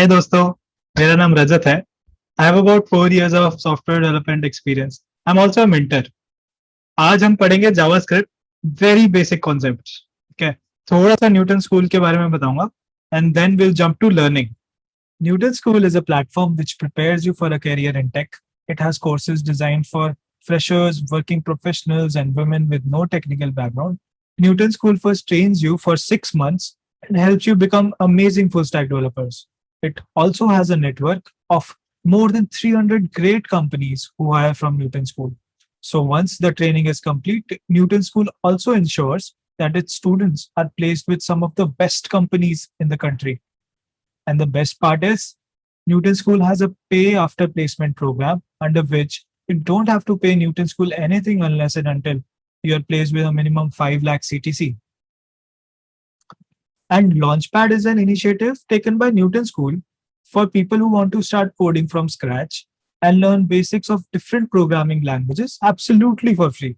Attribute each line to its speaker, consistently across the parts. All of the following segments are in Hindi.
Speaker 1: हाय दोस्तों, मेरा नाम रजत है। I have about 4 years of software development experience. I am also a mentor. आज हम पढ़ेंगे जावास्क्रिप्ट, वेरी बेसिक कॉन्सेप्ट। ठीक है, थोड़ा सा न्यूटन स्कूल के बारे में बताऊंगा and then will jump to learning. Newton School is a platform which prepares you for a career in tech. It has courses designed for freshers, working professionals, and women with no technical background. Newton School first trains you for 6 months and helps you become amazing full stack developers. It also has a network of more than 300 great companies who hire from Newton School. So once the training is complete, Newton School also ensures that its students are placed with some of the best companies in the country. And the best part is, Newton School has a pay after placement program under which you don't have to pay Newton School anything unless and until you are placed with a minimum 5 lakh CTC. And Launchpad is an initiative taken by Newton School for people who want to start coding from scratch and learn basics of different programming languages absolutely for free.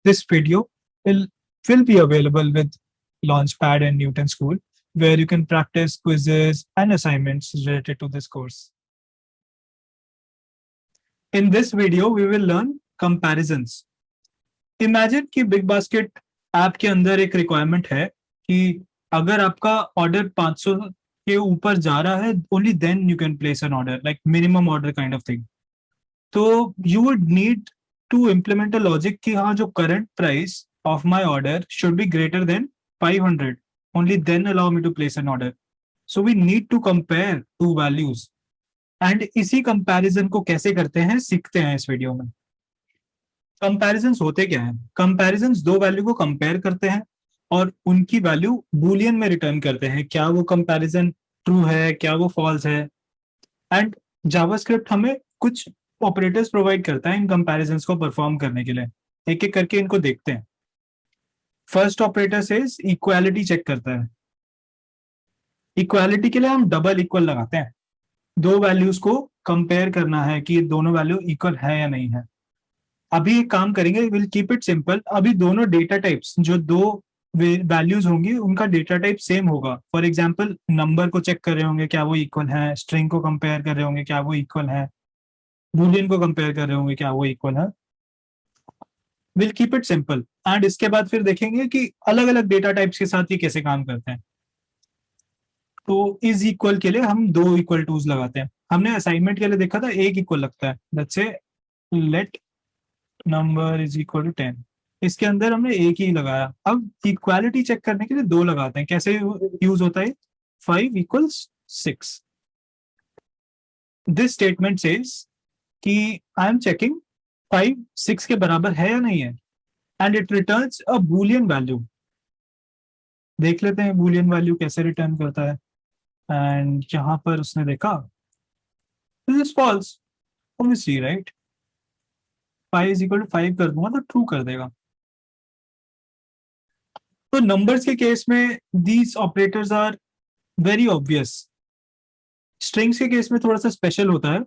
Speaker 1: This video will, will be available with Launchpad and Newton School, where you can practice quizzes and assignments related to this course. In this video, we will learn comparisons. Imagine कि बिग बास्केट ऐप के अंदर एक रिक्वायरमेंट है कि अगर आपका ऑर्डर 500 के ऊपर जा रहा है, only then you can place an order, like minimum order kind of thing. तो you would need to implement a logic कि हाँ, जो current price of my order should be greater than 500, only then allow me to place an order. So we need to compare two values. And इसी कंपैरिजन को कैसे करते हैं सीखते हैं इस वीडियो में। कंपैरिजन्स होते क्या हैं? कंपैरिजन्स दो वैल्यू को कंपेयर करते हैं और उनकी वैल्यू बूलियन में रिटर्न करते हैं। क्या वो कंपैरिजन ट्रू है, क्या वो फॉल्स है। एंड जावास्क्रिप्ट हमें कुछ ऑपरेटर्स प्रोवाइड करता है इन कंपैरिजन्स को परफॉर्म करने के लिए। एक एक करके इनको देखते हैं। फर्स्ट ऑपरेटर से इक्वालिटी चेक करता है। इक्वालिटी के लिए हम डबल इक्वल लगाते हैं। दो वैल्यूज को कंपेयर करना है कि दोनों वैल्यू इक्वल है या नहीं है। अभी एक काम करेंगे, विल कीप इट सिंपल। अभी दोनों डेटा टाइप्स, जो दो वैल्यूज होंगी, उनका डेटा टाइप सेम होगा। फॉर एग्जाम्पल, नंबर को चेक कर रहे होंगे क्या वो इक्वल है, स्ट्रिंग को कंपेयर कर रहे होंगे क्या वो इक्वल है, बूलियन को कंपेयर कर रहे होंगे क्या वो इक्वल है। Will keep it simple and इसके बाद फिर देखेंगे कि अलग अलग डेटा टाइप्स के साथ ये कैसे काम करते हैं। तो इज इक्वल के लिए हम दो इक्वल टूज लगाते हैं। हमने असाइनमेंट के लिए देखा था एक इक्वल लगता है। Let's say let number is equal to 10। इसके अंदर हमने एक ही लगाया। अब इक्वालिटी चेक करने के लिए दो लगाते हैं। कैसे यूज होता है? 5 इक्वल्स 6। दिस स्टेटमेंट सेज कि आई एम चेकिंग 5 6 के बराबर है या नहीं है, and it returns a Boolean value. देख लेते हैं बूलियन वैल्यू कैसे रिटर्न करता है। एंड यहाँ पर उसने देखा this is false, obviously right. 5 is equal to 5 कर दूंगा तो ट्रू कर देगा। तो नंबर्स के केस में these operators are very obvious. Strings के केस में थोड़ा सा स्पेशल होता है,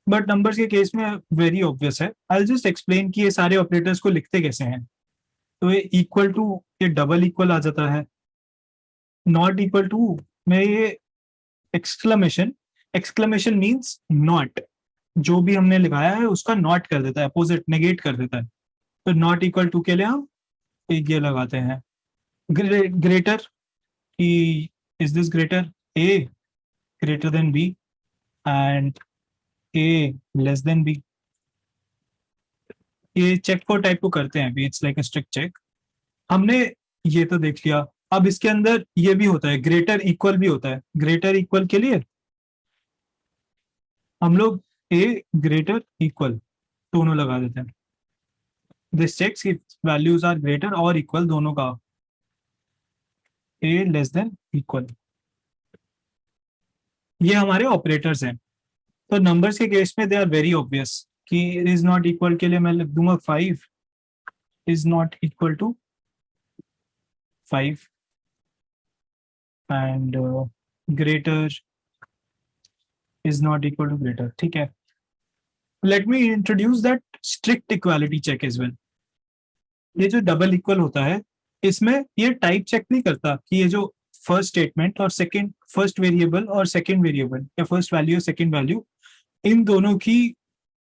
Speaker 1: बट नंबर्स के केस में वेरी ऑब्वियस है। आई जस्ट एक्सप्लेन कि ये सारे ऑपरेटर्स को लिखते कैसे हैं। तो ये इक्वल टू, ये डबल इक्वल आ जाता है। नॉट इक्वल टू में ये एक्सक्लेमेशन, एक्सक्लेमेशन मीन्स नॉट, जो भी हमने लगाया है उसका नॉट कर देता है, अपोजिट नेगेट कर देता है। तो नॉट इक्वल टू के लिए हम एक ये लगाते हैं। ग्रेटर कि is this greater, a greater than b and a less than b. ये चेक को टाइप को करते हैं अभी, it's like a strict check. हमने ये तो देख लिया। अब इसके अंदर ये भी होता है, ग्रेटर इक्वल भी होता है। ग्रेटर इक्वल के लिए हम लोग ए ग्रेटर इक्वल दोनों लगा देते हैं। This checks if values are greater और इक्वल दोनों का। ए लेस देन इक्वल, ये हमारे ऑपरेटर्स हैं। तो नंबर्स के केस में दे आर वेरी ऑब्वियस कि इज नॉट इक्वल के लिए मैं लिख दूंगा 5 is not equal to 5 and greater is not equal to greater. ठीक है, let me introduce that strict equality check as well. ये जो डबल इक्वल होता है, इसमें ये टाइप चेक नहीं करता कि ये जो फर्स्ट स्टेटमेंट और सेकंड फर्स्ट वेरिएबल और सेकंड वेरिएबल या फर्स्ट वैल्यू सेकंड वैल्यू, इन दोनों की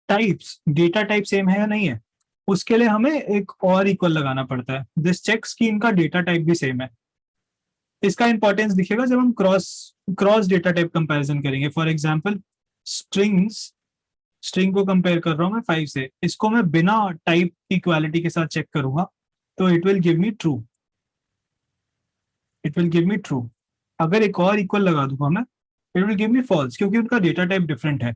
Speaker 1: टाइप्स डेटा टाइप सेम है या नहीं है, उसके लिए हमें एक और इक्वल लगाना पड़ता है। दिस चेक्स कि इनका डेटा टाइप भी सेम है। इसका इंपॉर्टेंस दिखेगा जब हम cross cross data type comparison करेंगे। फॉर एग्जांपल स्ट्रिंग को कंपेयर कर रहा हूं मैं 5 से, इसको मैं बिना टाइप इक्वालिटी के साथ चेक करूंगा तो it will give me true, it will give me true. अगर एक और इक्वल लगा दूंगा मैं, it will give me false, क्योंकि उनका डेटा टाइप डिफरेंट है।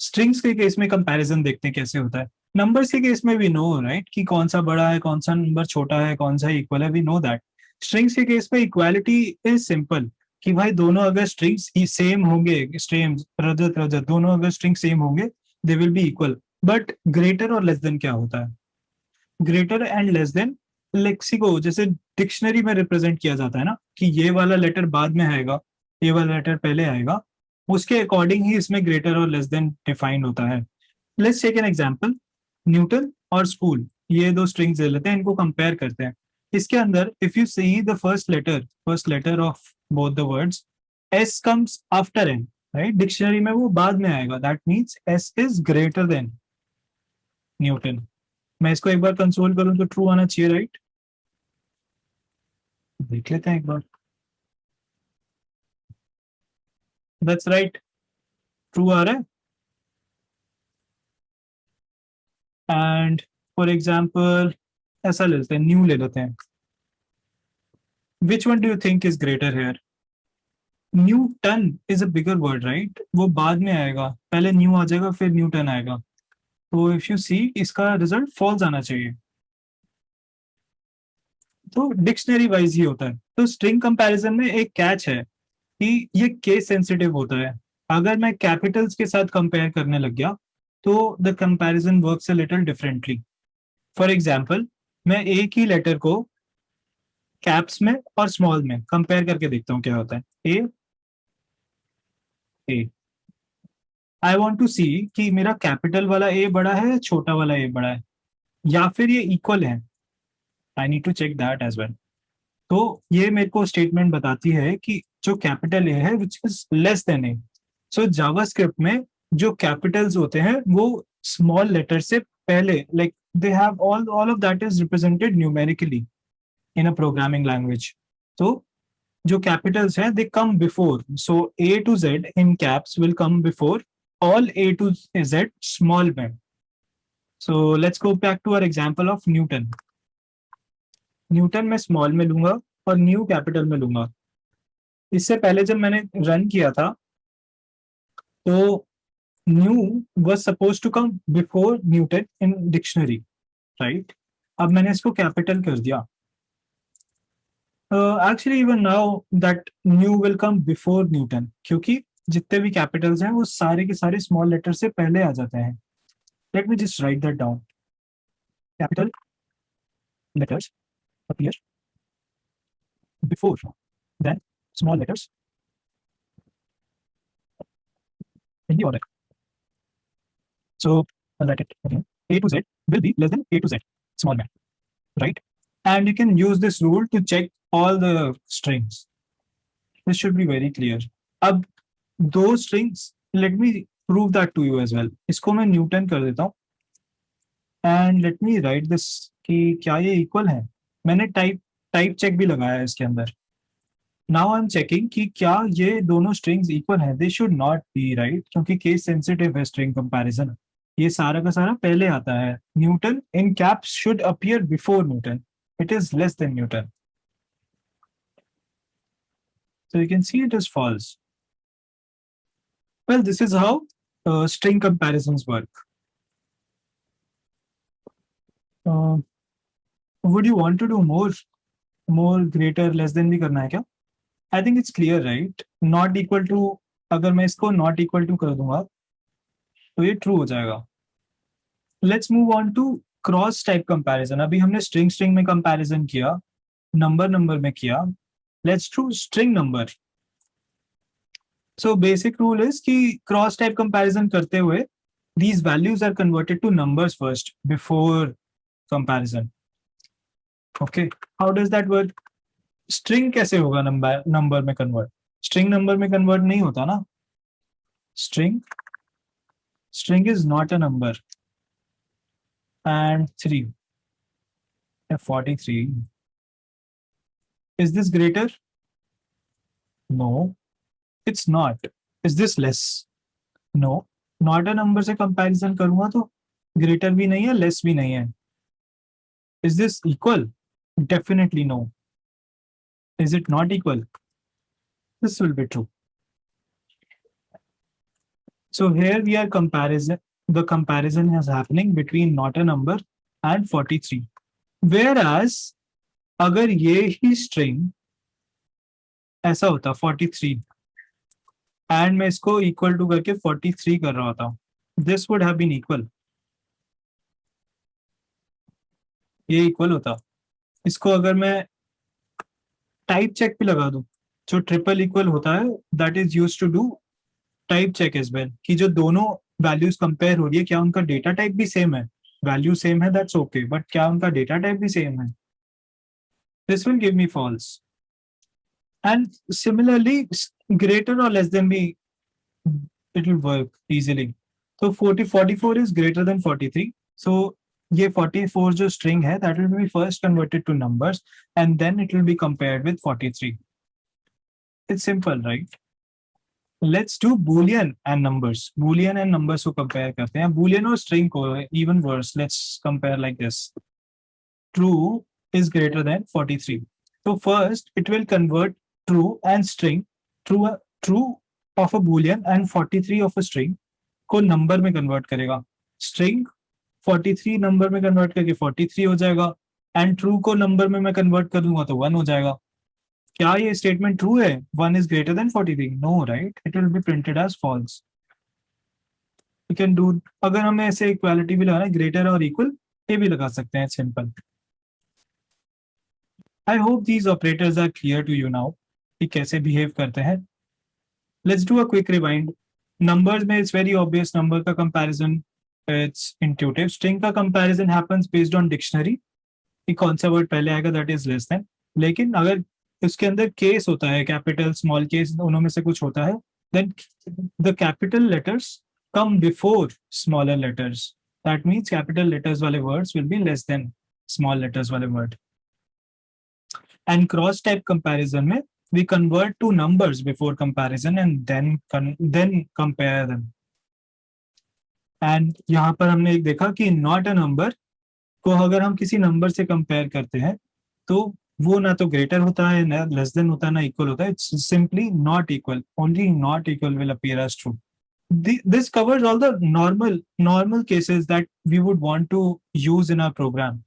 Speaker 1: स्ट्रिंग्स के केस में कंपैरिजन देखते हैं कैसे होता है। नंबर्स के केस में वी नो राइट कि कौन सा बड़ा है, कौन सा नंबर छोटा है, कौन सा इक्वल है, वी नो दैट। स्ट्रिंग्स के केस में इक्वालिटी इज सिंपल कि भाई दोनों अगर स्ट्रिंग्स सेम होंगे, स्ट्रिंग रजत रजत दोनों अगर स्ट्रिंग सेम होंगे they will be equal. But greater और लेस देन क्या होता है? Greater and less than lexico जैसे डिक्शनरी में रिप्रेजेंट किया जाता है ना, कि ये वाला लेटर बाद में आएगा, ये वाला लेटर पहले आएगा, उसके अकॉर्डिंग ही इसमें ग्रेटर और लेस देन डिफाइन होता है। Let's take an example, Newton और स्कूल, ये दो स्ट्रिंग्स ले लेते हैं, इनको कंपेयर करते हैं। इसके अंदर if you see the first letter of both the words, s comes after n, right? Dictionary में वो बाद में आएगा, दैट मीन्स s is greater than Newton. मैं इसको एक बार कंसोल करूं तो ट्रू आना चाहिए, राइट? देख लेते हैं एक बार। दैट्स राइट, ट्रू आ रहा है। एंड फॉर एग्जाम्पल ऐसा ले लेते हैं, न्यू ले लेते हैं। Which one do you think is greater here? Newton is a bigger word, right? वो बाद में आएगा, पहले न्यू आ जाएगा फिर न्यूटन आएगा। तो इफ यू सी इसका रिजल्ट फॉल्स आना चाहिए। तो डिक्शनरी वाइज ही होता है। तो स्ट्रिंग कंपैरिजन में एक कैच है कि ये केस सेंसिटिव होता है। अगर मैं कैपिटल्स के साथ कंपेयर करने लग गया तो the comparison works a little differently. For example मैं एक ही लेटर को कैप्स में और स्मॉल में कंपेयर करके देखता हूँ क्या होता है। ए ए आई वांट टू सी कि मेरा कैपिटल वाला ए बड़ा है, छोटा वाला ए बड़ा है, या फिर ये इक्वल है। I need to check that as well. तो ये मेरे को स्टेटमेंट बताती है कि जो कैपिटल ए है which is less than A. So JavaScript में जो कैपिटल्स होते हैं वो स्मॉल लेटर से पहले, like they have all of that is represented numerically in a programming language. तो जो कैपिटल्स हैं they come before, so A to Z in caps will come before all A to Z small में। So let's go back to our example of Newton. Newton में स्मॉल में लूंगा और न्यू कैपिटल में लूंगा। इससे पहले जब मैंने रन किया था तो new was suppose to come before Newton in dictionary, right? अब मैंने इसको कैपिटल कर दिया। Actually even now that new will come before Newton, क्योंकि जितने भी कैपिटल्स हैं वो सारे के सारे स्मॉल लेटर से पहले आ जाते हैं। Let me just right that down. Capital letters appear before then small letters in the order. So I'll write it again. A to Z will be less than A to Z, small man, right? And you can use this rule to check all the strings. This should be very clear. अब दो strings, let me prove that to you as well. इसको मैं न्यूटन कर देता हूँ and let me write this कि क्या ये इक्वल है। मैंने टाइप चेक भी लगाया है इसके अंदर। नाउ आई एम चेकिंग कि क्या ये दोनों स्ट्रिंग्स इक्वल हैं। They should not B, right? क्योंकि केस सेंसिटिव है स्ट्रिंग कंपैरिजन। ये सारा का सारा पहले आता है। Newton in caps should appear before Newton, it is less than Newton. So you can see it is false. Well, this is how string comparisons work. Would you want to do more greater less than भी करना है क्या? I think it's clear, right? Not equal to, अगर मैं इसको not equal to कर दूंगा तो ये true हो जाएगा। Let's move on to cross type comparison. अभी हमने string में comparison किया, number में किया। Let's do string number. So basic rule is कि cross type comparison करते हुए these values are converted to numbers first before comparison. Okay, how does that work? String कैसे होगा नंबर नंबर में कन्वर्ट? स्ट्रिंग नंबर में कन्वर्ट नहीं होता ना. String string is not a number. And 3 43, is this greater? No, it's not. Is this less? No. Not a number से कंपैरिजन करूंगा तो ग्रेटर भी नहीं है, लेस भी नहीं है. Is this equal? Definitely no. Is it not equal? This will be true. So here we are comparison. The comparison is happening between not a number and 43. Whereas अगर ये ही string ऐसा होता 43 एंड मैं इसको इक्वल टू करके 43 कर रहा होता, this would have been equal. ये इक्वल होता. इसको अगर मैं टाइप चेक पे लगा दूं, जो ट्रिपल इक्वल होता है, that is use to do type check as well, कि जो दोनों वैल्यूज कंपेयर हो रही है, क्या उनका डेटा टाइप भी सेम है. वैल्यू सेम है, दैट्स ओके, बट क्या उनका डेटा टाइप भी सेम है? This will give me false. And similarly greater और लेस देन भी इट विल वर्क इजीली. तो 44 इज ग्रेटर देन 43. सो ये 44 जो स्ट्रिंग है, that will be first converted to numbers and then it will be compared with 43. It's simple, right? Let's do boolean and numbers. Boolean and numbers को कंपेयर करते हैं. बूलियन और स्ट्रिंग को even worse, let's compare like this. True is greater than 43. So first it will convert true and string, true of a boolean and 43 of a string को नंबर में कन्वर्ट करेगा. स्ट्रिंग 43 नंबर में कन्वर्ट करके 43 हो जाएगा, एंड ट्रू को नंबर में मैं कन्वर्ट कर दूंगा तो 1 हो जाएगा. क्या ये स्टेटमेंट ट्रू है? 1 is greater than 43? No, right? It will be printed as false. You can do, अगर हमें ऐसे इक्वालिटी भी लगाना है, ग्रेटर और इक्वल, ये भी लगा सकते हैं. Simple. I hope these operators are clear to you now कि कैसे behave करते हैं. Let's do a quick rewind. Numbers में it's very obvious, number का comparison it's intuitive. String का comparison happens based on dictionary कि कौन सा word पहले आएगा, that is less than. लेकिन अगर उसके अंदर case होता है, capital, small case, दोनों में से कुछ होता है, then the capital letters come before smaller letters. That means capital letters वाले words will be less than small letters वाले word. And cross type comparison में we convert to numbers before comparison and then compare them. And यहाँ पर हमने एक देखा कि not a number को अगर हम किसी नंबर से कंपेयर करते हैं तो वो ना तो ग्रेटर होता है, ना लेस देन होता है, ना इक्वल होता है. It's simply not equal. Only not equal will appear as true. This covers all the normal cases that we would want to use in our program.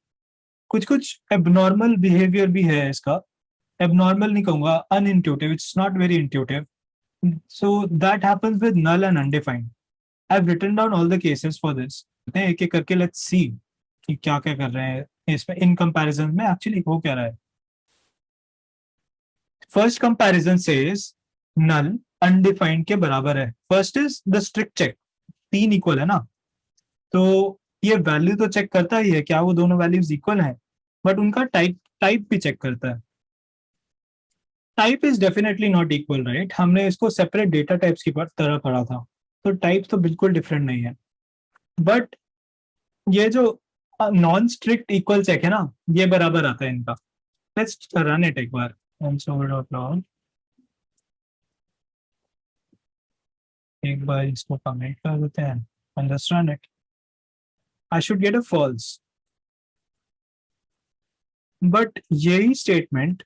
Speaker 1: कुछ कुछ एबनॉर्मल बिहेवियर भी है इसका. एबनॉर्मल नहीं कहूंगा, unintuitive. It's not very intuitive. So that happens with null and undefined. I have written down all the cases for this. एक एक करके लेट्स सी कि क्या क्या कर रहे हैं इसमें, इन कंपैरिजन में एक्चुअली हो क्या रहा है. First comparison says null undefined के बराबर है. First is the strict check. 3 equal है ना, तो ये वैल्यू तो चेक करता ही है क्या वो दोनों वैल्यूज इक्वल हैं, बट उनका टाइप भी चेक करता है. Type is definitely not equal, right? हमने इसको सेपरेट डेटा टाइप्स की तरह पढ़ा था, तो टाइप तो बिल्कुल डिफरेंट नहीं है. बट ये जो नॉन स्ट्रिक्ट इक्वल चेक है ना, ये बराबर आता है इनका. लेट्स रन इट एक बार. एक बार इसको कमेंट कर देते हैं and just run it. I should get a false. But यही स्टेटमेंट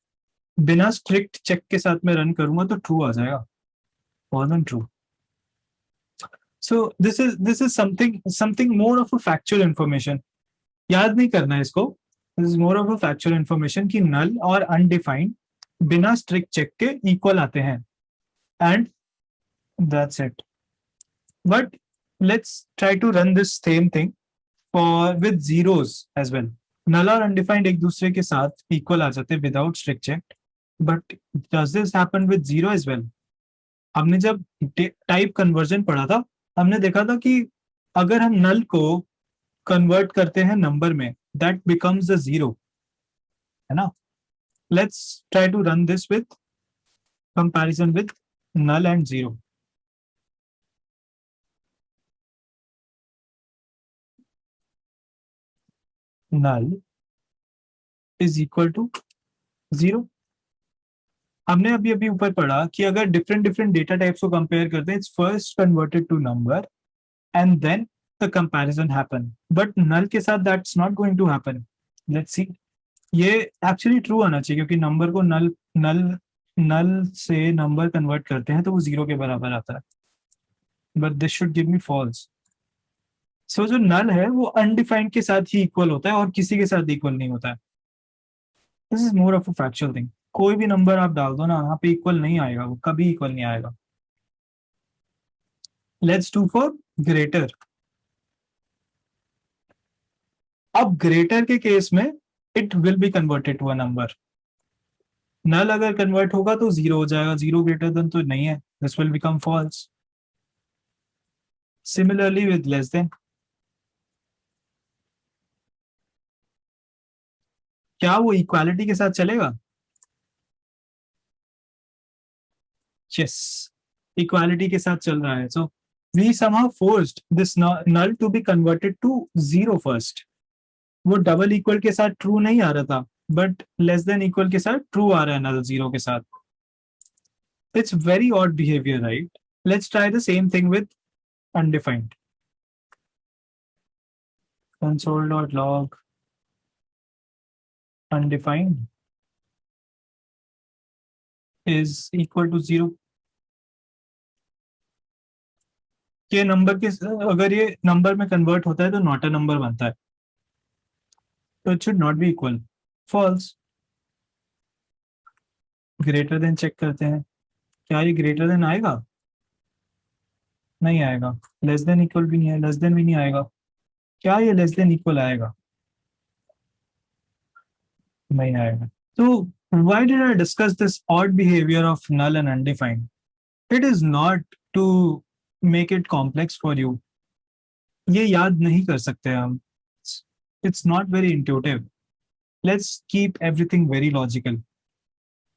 Speaker 1: बिना स्ट्रिक्ट चेक के साथ में रन करूंगा तो ट्रू आ जाएगा. more than true. So this is something more of a factual information. याद नहीं करना है इसको. This is more of a factual information कि null और undefined बिना स्ट्रिक्ट चेक के इक्वल आते हैं, and that's it. But let's try to run this same thing for with zeros as well. Null और undefined एक दूसरे के साथ इक्वल आ जाते हैं without strict check. But does this happen with zero as well? हमने जब टाइप कन्वर्जन पढ़ा था, हमने देखा था कि अगर हम नल को कन्वर्ट करते हैं नंबर में, दैट बिकम्स अ जीरो, है ना? Let's try to run this with comparison with null and zero. Null is equal to zero. हमने अभी अभी ऊपर पढ़ा कि अगर डिफरेंट डिफरेंट डेटा टाइप्स को कंपेयर करते हैं, it's first converted to number and then the comparison happen. But null के साथ that's not going to happen. Let's see. ये एक्चुअली ट्रू आना चाहिए क्योंकि नंबर को नल नल नल से नंबर कन्वर्ट करते हैं तो वो जीरो के बराबर आता है. But this should give me false. सो जो नल है वो अनडिफाइंड के साथ ही इक्वल होता है और किसी के साथ इक्वल नहीं होता है. This is more of a factual thing. कोई भी नंबर आप डाल दो ना, यहाँ पे इक्वल नहीं आएगा, वो कभी इक्वल नहीं आएगा. Let's do for greater. अब ग्रेटर के केस में it will be converted to a number. Null अगर कन्वर्ट होगा तो जीरो हो जाएगा. जीरो ग्रेटर देन तो नहीं है. This will become false. Similarly with less than. क्या वो इक्वालिटी के साथ चलेगा? यस, इक्वालिटी के साथ चल रहा है. So we somehow forced this null to be converted to zero first. वो डबल इक्वल के साथ ट्रू नहीं आ रहा था, बट लेस देन इक्वल के साथ ट्रू आ रहा है नल जीरो के साथ. It's very odd behaviour, right? Let's try the same thing with undefined. console.log undefined is equal to zero. ये नंबर के, अगर ये नंबर में कन्वर्ट होता है तो नॉट अ नंबर बनता है, तो it should not be equal. False. Greater than check करते हैं. क्या ये ग्रेटर देन आएगा? नहीं आएगा. लेस देन इक्वल भी नहीं है, लेस देन भी नहीं आएगा. क्या ये लेस देन इक्वल आएगा? नहीं आएगा. तो why did I discuss this odd behavior of null and undefined? It is not to make it complex for you. ये याद नहीं कर सकते हम. It's not very intuitive. Let's keep everything very logical.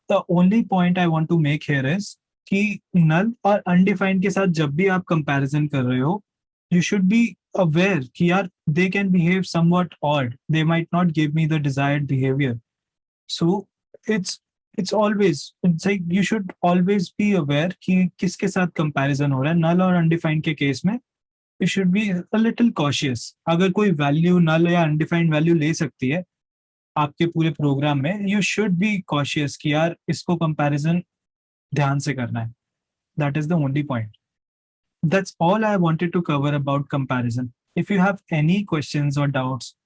Speaker 1: The only point I want to make here is कि null और undefined के साथ जब भी आप comparison कर रहे हो, you should be aware कि यार they can behave somewhat odd. They might not give me the desired behavior. So it's always, it's like you should always be aware कि किसके साथ comparison हो रहा है. null और undefined के केस में you should be a little cautious. अगर कोई value null या undefined value ले सकती है आपके पूरे प्रोग्राम में, you should be cautious कि यार इसको comparison ध्यान से करना है. That is the only point. That's all I wanted to cover about comparison. If you have any questions or doubts,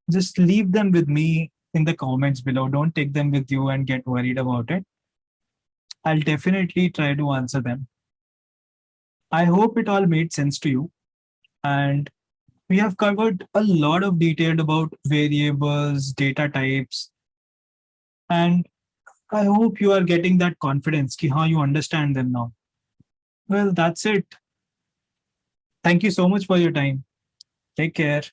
Speaker 1: just leave them with me in the comments below. Don't take them with you and get worried about it. I'll definitely try to answer them. I hope it all made sense to you. And we have covered a lot of detail about variables, data types. And I hope you are getting that confidence ki how you understand them now. Well, that's it. Thank you so much for your time. Take care.